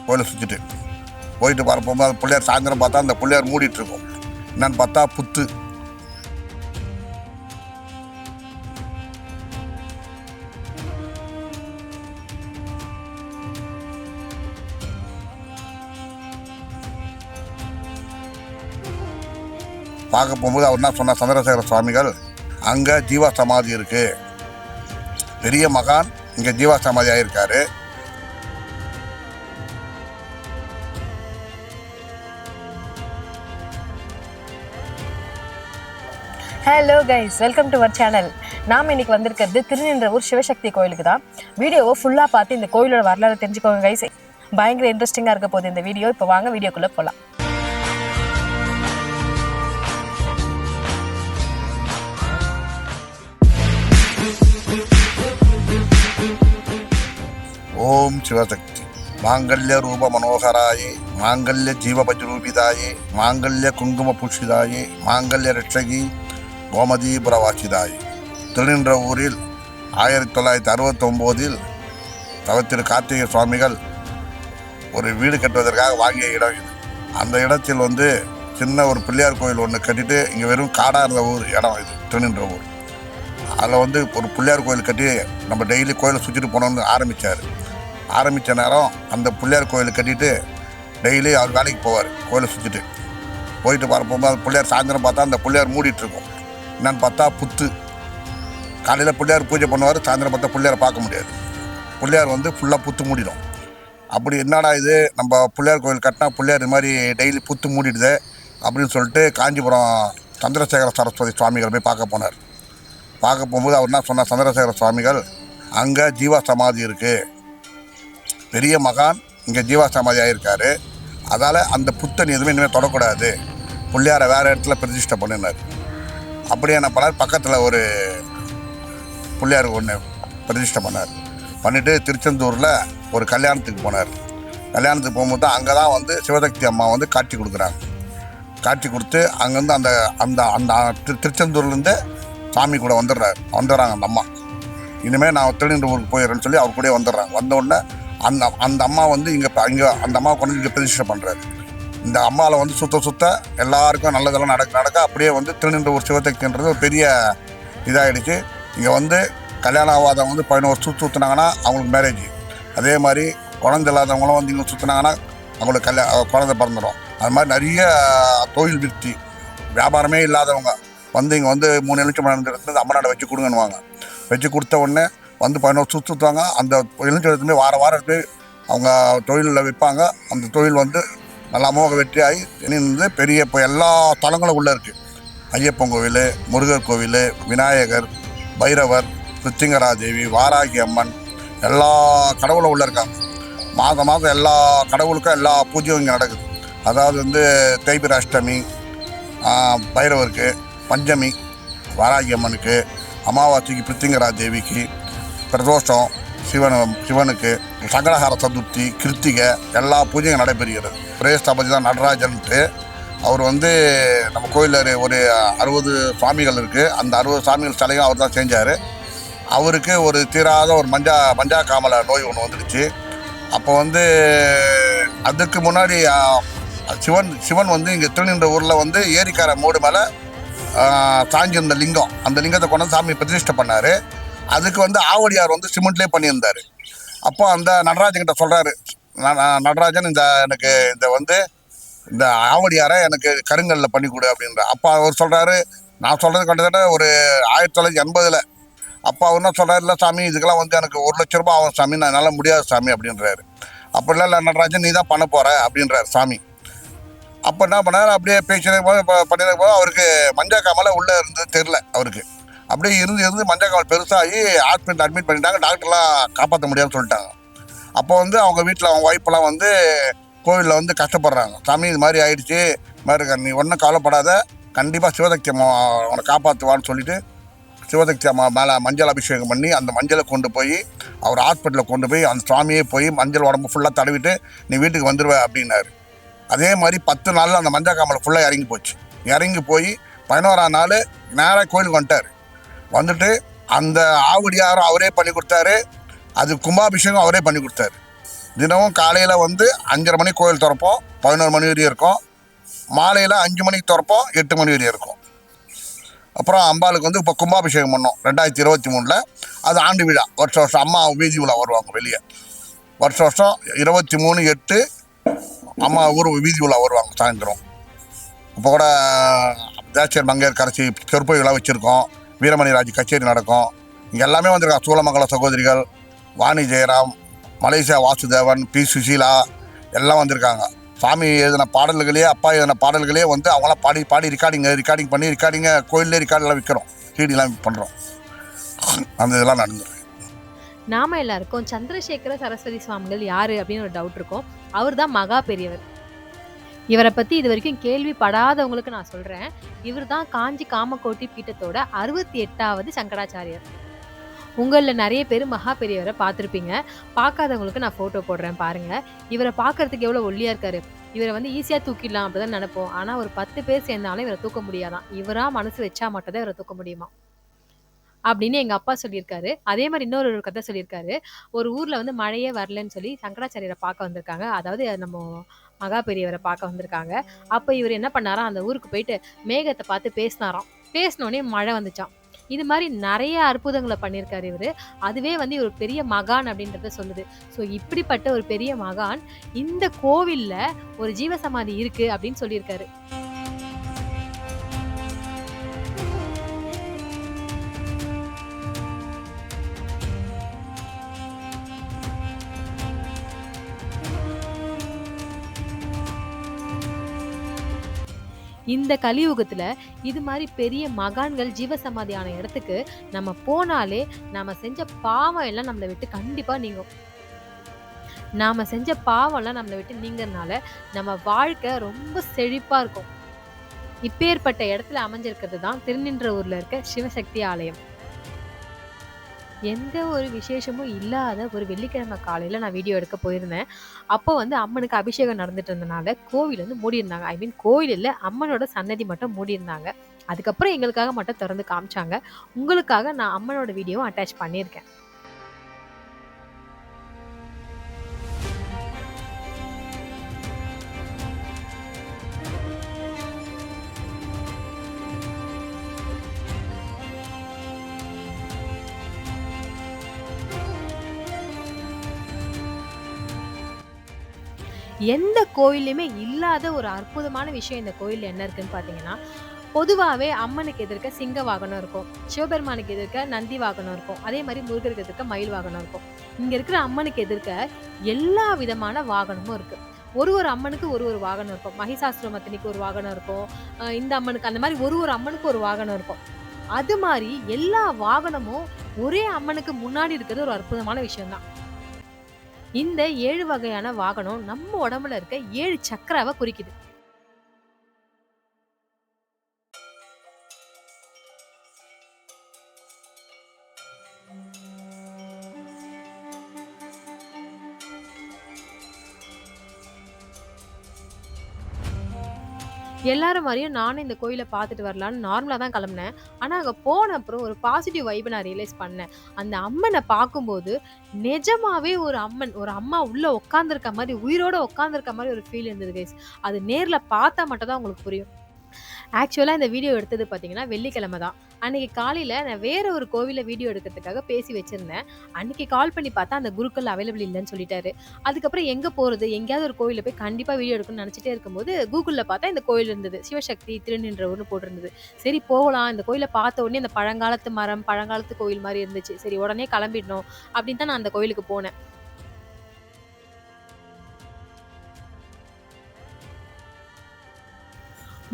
கோயிலை சுற்றிட்டு போயிட்டு வரப்போகும்போது அந்த பிள்ளையார் சாயந்தரம் பார்த்தா அந்த பிள்ளையார் மூடிட்டு இருக்கும். என்னன்னு பார்த்தா புத்து. பார்க்க போகும்போது அவர் என்ன சொன்னார், சந்திரசேகர சுவாமிகள் அங்கே ஜீவா சமாதி இருக்கு, பெரிய மகான் இங்கே ஜீவா சமாதி ஆகியிருக்காரு. Hello guys, welcome to our channel. நாம் இன்னைக்கு வந்திருக்கிறது திருநின்றவூர் சிவசக்தி கோயிலுக்கு தான். வீடியோவை ஃபுல்லாக பார்த்து இந்த கோயிலோட வரலாறு தெரிஞ்சுக்கோங்க கைஸ். பயங்கர இன்ட்ரெஸ்டிங்காக இருக்க போகுது இந்த வீடியோ. இப்போ வாங்க வீடியோக்குள்ளே போகலாம். ஓம் சிவசக்தி. மாங்கல்ய ரூப மனோகராயே, மாங்கல்ய ஜீவபஜ்ரூபிதாயே, மாங்கல்ய குங்கும பூஷிதாயே, மாங்கல்ய ரட்சகி கோமதீபுரவாசிதாயே. திருநின்றவூரில் 1969 தவத்திரு கார்த்திகை சுவாமிகள் ஒரு வீடு கட்டுவதற்காக வாங்கிய இடம் இது. அந்த இடத்தில் சின்ன ஒரு பிள்ளையார் கோயில் ஒன்று கட்டிட்டு இங்கே வெறும் காடாக இருந்த ஊர் இடம் இது திருநின்றவூர். அதில் ஒரு பிள்ளையார் கோயில் கட்டி நம்ம டெய்லி கோயிலை சுற்றிட்டு போனோம்னு ஆரம்பித்த நேரம் அந்த பிள்ளையார் கோயில் கட்டிட்டு டெய்லி அவர் வேலைக்கு போவார். கோயிலை சுற்றிட்டு போயிட்டு வரப்போகும்போது அந்த பிள்ளையார் சாயந்தரம் பார்த்தா அந்த பிள்ளையார் மூடிட்டு இருக்கும். என்னன்னு பார்த்தா புத்து. காலையில் பிள்ளையார் பூஜை பண்ணுவார், சாயந்தரம் பார்த்தா பிள்ளையாரை பார்க்க முடியாது. பிள்ளையார் ஃபுல்லாக புத்து மூடிடும். அப்படி என்னடா இது, நம்ம பிள்ளையார் கோயில் கட்டினா பிள்ளையார் இது மாதிரி டெய்லி புத்து மூடிடுது அப்படின்னு சொல்லிட்டு காஞ்சிபுரம் சந்திரசேகர சரஸ்வதி சுவாமிகள் போய் பார்க்க போனார். பார்க்க போகும்போது அவர் என்ன சொன்னார், சந்திரசேகர சுவாமிகள் அங்கே ஜீவா சமாதி இருக்குது, பெரிய மகான் இங்கே ஜீவா சமாதி ஆகியிருக்காரு, அதால் அந்த புத்தன் எதுவுமே இனிமேல் தொடக்கூடாது, பிள்ளையாரை வேறு இடத்துல பிரதிஷ்டை பண்ணினார். அப்படியே என்ன பண்ணார், பக்கத்தில் ஒரு பிள்ளையார் ஒன்று பிரதிஷ்டை பண்ணிவிட்டு திருச்செந்தூரில் ஒரு கல்யாணத்துக்கு போனார். கல்யாணத்துக்கு போகும்போது தான் அங்கே தான் சிவசக்தி அம்மா காட்சி கொடுக்குறாங்க. காட்சி கொடுத்து அங்கேருந்து அந்த அந்த அந்த திருச்செந்தூர்லேருந்து சாமி கூட வந்துடுறாங்க அந்த அம்மா. இனிமேல் நான் திருநின்றவூருக்கு போயிடுறேன்னு சொல்லி அவர் கூட வந்துடுறாங்க. வந்தவுடனே அந்த அம்மா இங்கே அந்த அம்மாவை கொண்டு இங்கே பிரதிஷ்டை பண்ணுறாரு. இந்த அம்மாவில் சுத்த எல்லாருக்கும் நல்லதெல்லாம் நடக்க அப்படியே திருநின்றவூர் சிவசக்தின்றது ஒரு பெரிய இதாகிடுச்சு. இங்கே கல்யாணம் ஆகாதவங்க 11 சுற்றினாங்கன்னா அவங்களுக்கு மேரேஜ். அதே மாதிரி குழந்தை இல்லாதவங்களும் இங்கே சுற்றினாங்கன்னா அவங்களுக்கு குழந்தை பிறந்துடும். அது மாதிரி நிறைய தொழில் விருத்தி, வியாபாரமே இல்லாதவங்க இங்கே 3 எலுமிச்சம் எடுத்து அம்மனாட வச்சு கொடுங்கன்னுவாங்க. வச்சு கொடுத்த உடனே 11 சுற்றுவாங்க. அந்த எலுமிச்சம் வாரம் போய் அவங்க தொழிலில் விற்பாங்க. அந்த தொழில் நல்லா அமோக வெற்றியாகி பெரிய இப்போ எல்லா தலங்களும் உள்ளே இருக்குது. ஐயப்பன் கோவில், முருகர் கோவில், விநாயகர், பைரவர், பிருத்திங்கராதேவி, வாராகி அம்மன், எல்லா கடவுளும் உள்ளே இருக்காங்க. மாதம் எல்லா கடவுளுக்கும் எல்லா பூஜையும் இங்கே நடக்குது. அதாவது தேய்பிர அஷ்டமி பைரவருக்கு, பஞ்சமி வாராகி அம்மனுக்கு, அமாவாசைக்கு பிருத்திங்கராதேவிக்கு, பிரதோஷம் சிவனுக்கு, சங்கடஹர சதுர்த்தி, கிருத்திகை எல்லா பூஜையும் நடைபெறுகிறது. பிரேஸ்தபதி தான் நடராஜன்ட்டு. அவர் நம்ம கோயிலில் ஒரு 60 சுவாமிகள் இருக்குது. அந்த 60 சுவாமிகள் சிலையும் அவர் தான் செஞ்சார். அவருக்கு ஒரு தீராத ஒரு மஞ்சா காமலை நோய் ஒன்று வந்துடுச்சு. அப்போ அதுக்கு முன்னாடி சிவன் இங்கே திருநின்றவூரில் ஏரிக்கார மூடு மேலே சாஞ்சிருந்த லிங்கம், அந்த லிங்கத்தை கொண்டு சாமி பிரதிஷ்டை பண்ணார். அதுக்கு ஆவடியார் சிமெண்ட்லேயே பண்ணியிருந்தார். அப்போ அந்த நடராஜன்கிட்ட சொல்கிறாரு, நடராஜன் எனக்கு இந்த ஆவடியாரை எனக்கு கருங்கல்லில் பண்ணி கொடு அப்படின்ற. அப்போ அவர் சொல்கிறாரு, நான் சொல்கிறது கிட்டத்தட்ட ஒரு 1980. அப்போ அவர் என்ன சொல்கிறார், இல்லை சாமி இதுக்கெல்லாம் எனக்கு 1 லட்ச ரூபா ஆகும் சாமி, நான் என்னால் முடியாது சாமி அப்படின்றாரு. அப்போ இல்லை நடராஜன் நீ தான் பண்ண போகிற அப்படின்றார் சாமி. அப்போ என்ன பண்ணார், அப்படியே பேசினே பண்ணினே போது அவருக்கு மஞ்சா காமலை உள்ளே இருந்தது தெரில. அவருக்கு அப்படியே இருந்து மஞ்சா காமல் பெருசாகி ஹாஸ்பிட்டல் அட்மிட் பண்ணிட்டாங்க. டாக்டர்லாம் காப்பாற்ற முடியாதுன்னு சொல்லிட்டாங்க. அப்போ அவங்க வீட்டில் அவங்க ஒய்ஃபெல்லாம் கோவிலில் கஷ்டப்படுறாங்க. சாமி இது மாதிரி ஆயிடுச்சு, இது மாதிரி நீ ஒன்றும் கவலைப்படாத, கண்டிப்பாக சிவசக்தி அம்மா அவனை காப்பாற்றுவான்னு சொல்லிட்டு சிவசக்தி அம்மா மேலே மஞ்சள் அபிஷேகம் பண்ணி அந்த மஞ்சளை கொண்டு போய் அவர் ஹாஸ்பிட்டலில் கொண்டு போய் அந்த சுவாமியே போய் மஞ்சள் உடம்பு ஃபுல்லாக தடவிட்டு நீ வீட்டுக்கு வந்துடுவ அப்படின்னாரு. அதே மாதிரி 10 நாளில் அந்த மஞ்சள் காமலை ஃபுல்லாக இறங்கி போச்சு. இறங்கி போய் 11ஆம் நாள் நேராக கோயிலுக்கு வந்துட்டு அந்த ஆவடியாரும் அவரே பண்ணி கொடுத்தாரு. அது கும்பாபிஷேகம் அவரே பண்ணி கொடுத்தாரு. தினமும் காலையில் வந்து 5:30 மணி கோயில் திறப்போம், 11 மணி வரையும் இருக்கும். மாலையில் 5 மணிக்கு திறப்போம், 8 மணி வரையும் இருக்கும். அப்புறம் அம்பாளுக்கு வந்து இப்போ கும்பாபிஷேகம் பண்ணோம் 2023. அது ஆண்டு விழா. வருஷம் வருஷம் அம்மா வீதி விழா வருவாங்க வெளியே. வருஷம் வருஷம் 23/8 அம்மா ஊர் வீதி விழா வருவாங்க சாயந்தரம். இப்போ கூட தேசியர் மங்கையர் கரைச்சி செருப்பு விழா வச்சுருக்கோம். வீரமணி ராஜ் கச்சேரி நடக்கும். இங்கே எல்லாமே வந்திருக்காங்க. சூளமங்கல சகோதரிகள், வாணி ஜெயராம், மலேசியா வாசுதேவன், பி சுசீலா எல்லாம் வந்திருக்காங்க. சாமி எழுதின பாடல்களே, அப்பா எழுதின பாடல்களே வந்து அவங்களாம் பாடி பாடி ரெக்கார்டிங் பண்ணி கோயிலே ரெக்கார்டெலாம் விற்கிறோம், சிடிலாம் பண்ணுறோம். அந்த இதெல்லாம் நடந்துருக்கு. நாம எல்லாருக்கும் சந்திரசேகர சரஸ்வதி சுவாமிகள் யாரு அப்படின்னு ஒரு டவுட் இருக்கும். அவர் தான் மகா பெரியவர். இவரை பத்தி இது வரைக்கும் கேள்விப்படாதவங்களுக்கு நான் சொல்றேன். இவர் தான் காஞ்சி காமகோட்டி பீட்டத்தோட 68வது சங்கராச்சாரியர். உங்களில் நிறைய பேர் மகா பெரியவரை பார்த்துருப்பீங்க. பார்க்காதவங்களுக்கு நான் ஃபோட்டோ போடுறேன் பாருங்க. இவரை பார்க்கறதுக்கு எவ்வளோ ஒல்லியா இருக்காரு. இவரை வந்து ஈஸியாக தூக்கிடலாம் அப்படிதான் நினைப்போம். ஆனால் ஒரு 10 பேர் சேர்ந்தாலும் இவரை தூக்க முடியாதான். இவரா மனசு வச்சா மட்டும் தான் இவரை தூக்க முடியுமா அப்படின்னு எங்க அப்பா சொல்லியிருக்காரு. அதே மாதிரி இன்னொரு கதை சொல்லியிருக்காரு. ஒரு ஊர்ல வந்து மழையே வரலன்னு சொல்லி சங்கராச்சாரியரை பார்க்க வந்திருக்காங்க. அதாவது நம்ம மகா பெரியவரை பார்க்க வந்திருக்காங்க. அப்போ இவர் என்ன பண்ணாராம், அந்த ஊருக்கு போயிட்டு மேகத்தை பார்த்து பேசினாராம். பேசினோடனே மழை வந்துச்சான். இது மாதிரி நிறைய அற்புதங்களை பண்ணியிருக்காரு இவரு. அதுவே வந்து இவர் பெரிய மகான் அப்படின்றத சொல்லுது. ஸோ இப்படிப்பட்ட ஒரு பெரிய மகான் இந்த கோவில்ல ஒரு ஜீவசமாதி இருக்கு அப்படின்னு சொல்லியிருக்காரு. இந்த கலியுகத்துல இது மாதிரி பெரிய மகான்கள் ஜீவசமாதியான இடத்துக்கு நம்ம போனாலே நாம செஞ்ச பாவம் எல்லாம் நம்மளை விட்டு கண்டிப்பா நீங்கும். நாம செஞ்ச பாவம் எல்லாம் நம்மளை விட்டு நீங்கறதுனால நம்ம வாழ்க்கை ரொம்ப செழிப்பா இருக்கும். இப்பேற்பட்ட இடத்துல அமைஞ்சிருக்கிறது தான் திருநின்றவூர்ல இருக்க சிவசக்தி ஆலயம். எந்த ஒரு விசேஷமும் இல்லாத ஒரு வெள்ளிக்கிழமை காலையில் நான் வீடியோ எடுக்க போயிருந்தேன். அப்போ வந்து அம்மனுக்கு அபிஷேகம் நடந்துட்டு இருந்தனால கோவில் வந்து மூடியிருந்தாங்க. ஐ மீன் கோவில் இல்லை, அம்மனோட சன்னதி மட்டும் மூடியிருந்தாங்க. அதுக்கப்புறம் எங்களுக்காக மட்டும் திறந்து காமிச்சாங்க. உங்களுக்காக நான் அம்மனோட வீடியோவும் அட்டாச் பண்ணியிருக்கேன். எந்த கோயிலுமே இல்லாத ஒரு அற்புதமான விஷயம் இந்த கோயில்ல என்ன இருக்குன்னு பாத்தீங்கன்னா, பொதுவாவே அம்மனுக்கு எதிர்க்க சிங்க வாகனம் இருக்கும். சிவபெருமானுக்கு எதிர்க்க நந்தி வாகனம் இருக்கும். அதே மாதிரி முருகருக்கு எதிர்க்க மயில் வாகனம் இருக்கும். இங்க இருக்கிற அம்மனுக்கு எதிர்க்க எல்லா விதமான வாகனமும் இருக்கு. ஒரு அம்மனுக்கு ஒரு வாகனம் இருக்கும். மகிஷாசுரமர்த்தினிக்கு ஒரு வாகனம் இருக்கும். இந்த அம்மனுக்கு அந்த மாதிரி ஒரு அம்மனுக்கு ஒரு வாகனம் இருக்கும். அது மாதிரி எல்லா வாகனமும் ஒரே அம்மனுக்கு முன்னாடி இருக்கிறது ஒரு அற்புதமான விஷயம் தான். இந்த 7 வகையான வாகனம் நம்ம உடம்புல இருக்க 7 சக்கராவை குறிக்குது. எல்லாரும் மாதிரியும் நானும் இந்த கோயிலை பார்த்துட்டு வரலான்னு நார்மலாக தான் கிளம்புனேன். ஆனால் அங்கே போன அப்புறம் ஒரு பாசிட்டிவ் வைப்பை நான் ரியலைஸ் பண்ணேன். அந்த அம்மனை பார்க்கும்போது நிஜமாவே ஒரு அம்மா உள்ளே உட்காந்துருக்க மாதிரி, உயிரோட உட்காந்துருக்க மாதிரி ஒரு ஃபீல் இருந்தது கைஸ். அது நேரில் பார்த்தா மட்டும் தான் உங்களுக்கு புரியும். ஆக்சுவலாக இந்த வீடியோ எடுத்தது பார்த்தீங்கன்னா வெள்ளிக்கிழமை தான். அன்றைக்கி காலையில் நான் வேறு ஒரு கோவிலில் வீடியோ எடுக்கிறதுக்காக பேசி வச்சுருந்தேன். அன்றைக்கி கால் பண்ணி பார்த்தா அந்த குருக்கள் அவைலபிள் இல்லைன்னு சொல்லிட்டாரு. அதுக்கப்புறம் எங்கே போகிறது, எங்கேயாவது ஒரு கோவிலில் போய் கண்டிப்பாக வீடியோ எடுக்கணும்னு நினச்சிட்டே இருக்கும்போது கூகுளில் பார்த்தா இந்த கோயில் இருந்தது. சிவசக்தி திருநின்றவூர்னு போட்டிருந்தது. சரி போகலாம், இந்த கோயிலை பார்த்த உடனே இந்த பழங்காலத்து மரம், பழங்காலத்து கோயில் மாதிரி இருந்துச்சு. சரி உடனே கிளம்பிடணும் அப்படின்னு தான் நான் அந்த கோயிலுக்கு போனேன்.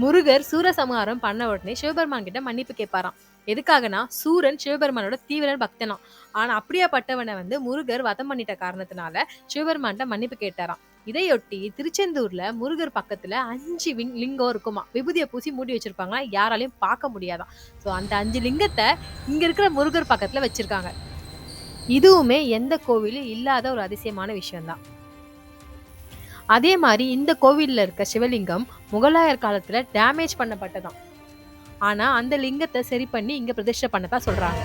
முருகர் சூரசம்ஹாரம் பண்ண உடனே சிவபெருமான் கிட்ட மன்னிப்பு கேட்பாராம். எதுக்காகனா, சூரன் சிவபெருமானோட தீவிர பக்தனாம். ஆனா அப்படியாப்பட்டவனை வந்து முருகர் வதம் பண்ணிட்ட காரணத்தினால சிவபெருமான்கிட்ட மன்னிப்பு கேட்டாராம். இதையொட்டி திருச்செந்தூர்ல முருகர் பக்கத்துல 5 லிங்கம் இருக்குமா. விபூதியை பூசி மூடி வச்சிருப்பாங்களா, யாராலையும் பார்க்க முடியாதான். ஸோ அந்த 5 லிங்கத்தை இங்க இருக்கிற முருகர் பக்கத்துல வச்சிருக்காங்க. இதுவுமே எந்த கோவிலும் இல்லாத ஒரு அதிசயமான விஷயம்தான். அதே மாதிரி இந்த கோவில்ல இருக்க சிவலிங்கம் முகலாயர் காலத்துல டேமேஜ் பண்ணப்பட்டதாம். ஆனா அந்த லிங்கத்தை சரி பண்ணி இங்க பிரதிஷ்டை பண்ணதா சொல்றாங்க.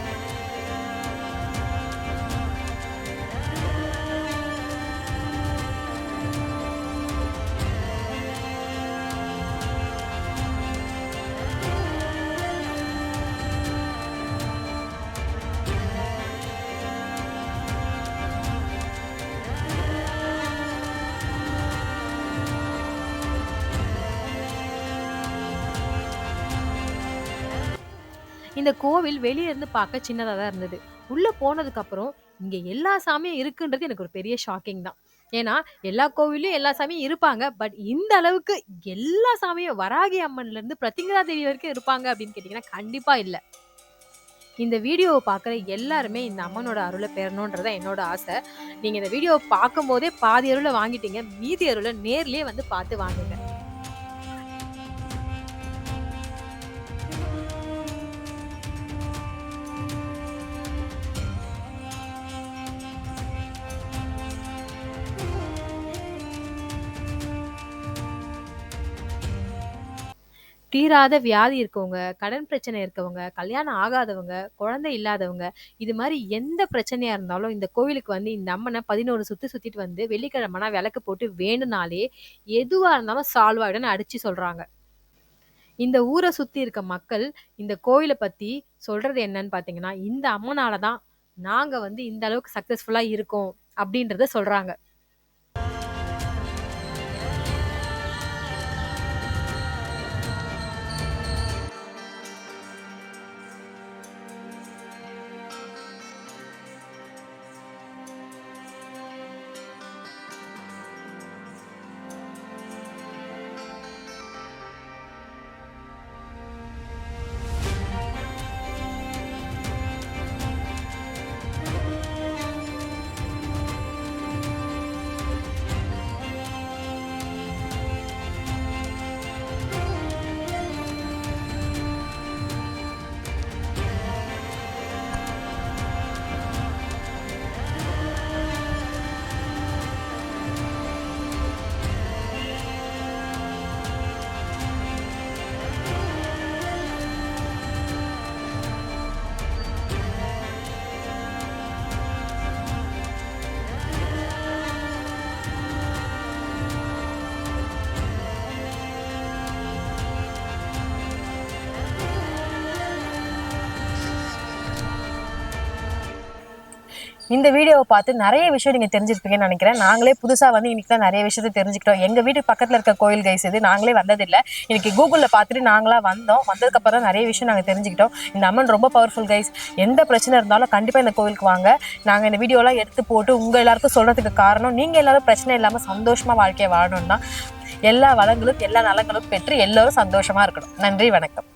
இந்த கோவில் வெளியே இருந்து பார்க்க சின்னதாக தான் இருந்தது. உள்ளே போனதுக்கப்புறம் இங்கே எல்லா சாமியும் இருக்குன்றது எனக்கு ஒரு பெரிய ஷாக்கிங் தான். ஏன்னா எல்லா கோவிலும் எல்லா சாமியும் இருப்பாங்க. பட் இந்த அளவுக்கு எல்லா சாமியும் வராகி அம்மன்லேருந்து பிரத்திங்கரா தேவி வரைக்கும் இருப்பாங்க அப்படின்னு கேட்டிங்கன்னா கண்டிப்பாக இல்லை. இந்த வீடியோவை பார்க்குற எல்லாருமே இந்த அம்மனோட அருளை பெறணுன்றதான் என்னோட ஆசை. நீங்கள் இந்த வீடியோவை பார்க்கும்போதே பாதி அருளை வாங்கிட்டீங்க. மீதி அருளை நேர்லேயே வந்து பார்த்து வாங்குங்க. தீராத வியாதி இருக்கவங்க, கடன் பிரச்சனை இருக்கவங்க, கல்யாணம் ஆகாதவங்க, குழந்தை இல்லாதவங்க, இது மாரி எந்த பிரச்சனையா இருந்தாலும் இந்த கோவிலுக்கு வந்து இந்த அம்மன 11 சுத்து சுத்திட்டு வந்து வெள்ளிக்கிழமைனா விளக்கு போட்டு வேண்டுனாலே, எதுவா இருந்தாலும் சால்வ் ஆயிடும்னு அடிச்சு சொல்றாங்க. இந்த ஊர சுத்தி இருக்க மக்கள் இந்த கோவில பத்தி சொல்றது என்னன்னு பார்த்தீங்கன்னா, இந்த அம்மனால தான் நாங்க வந்து இந்த அளவுக்கு சக்சஸ்ஃபுல்லா இருக்கோம் அப்படின்றத சொல்றாங்க. இந்த வீடியோவை பார்த்து நிறைய விஷயம் நீங்கள் தெரிஞ்சிருப்பீங்கன்னு நினைக்கிறேன். நாங்களே புதுசாக வந்து இன்னைக்கு தான் நிறைய விஷயத்தை தெரிஞ்சுக்கிட்டோம். எங்கள் வீட்டு பக்கத்தில் இருக்க கோயில் கைஸ் இது, நாங்களே வந்ததில்லை. இன்னைக்கு கூகுளில் பார்த்துட்டு நாங்களாக வந்ததுக்கப்புறம் தான் நிறைய விஷயம் நாங்கள் தெரிஞ்சுக்கிட்டோம். இந்த அம்மன் ரொம்ப பவர்ஃபுல் கைஸ். எந்த பிரச்சனை இருந்தாலும் கண்டிப்பாக இந்த கோயிலுக்கு வாங்க. நாங்கள் இந்த வீடியோலாம் எடுத்து போட்டு உங்கள் எல்லாருக்கும் சொல்கிறதுக்கு காரணம், நீங்கள் எல்லோரும் பிரச்சனை இல்லாமல் சந்தோஷமாக வாழ்க்கையை வாழணும் தான். எல்லா வளங்களும் எல்லா நலங்களும் பெற்று எல்லோரும் சந்தோஷமாக இருக்கணும். நன்றி, வணக்கம்.